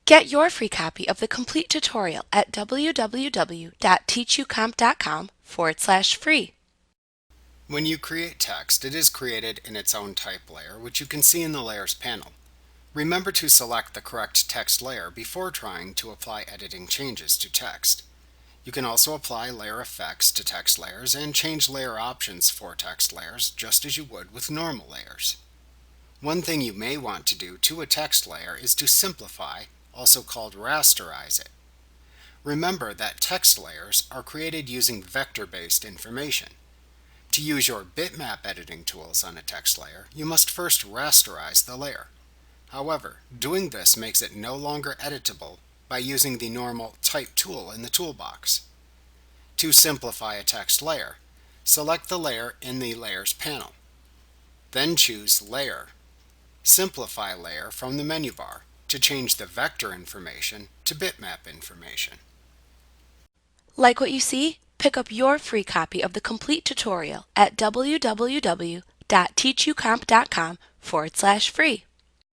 Get your free copy of the complete tutorial at www.teachucomp.com/free. When you create text, it is created in its own type layer, which you can see in the Layers panel. Remember to select the correct text layer before trying to apply editing changes to text. You can also apply layer effects to text layers and change layer options for text layers just as you would with normal layers. One thing you may want to do to a text layer is to simplify, also called rasterize it. Remember that text layers are created using vector-based information. To use your bitmap editing tools on a text layer, you must first rasterize the layer. However, doing this makes it no longer editable by using the normal Type tool in the toolbox. To simplify a text layer, select the layer in the Layers panel. Then choose Layer. Simplify Layer from the menu bar to change the vector information to bitmap information. Like what you see? Pick up your free copy of the complete tutorial at www.teachucomp.com/free.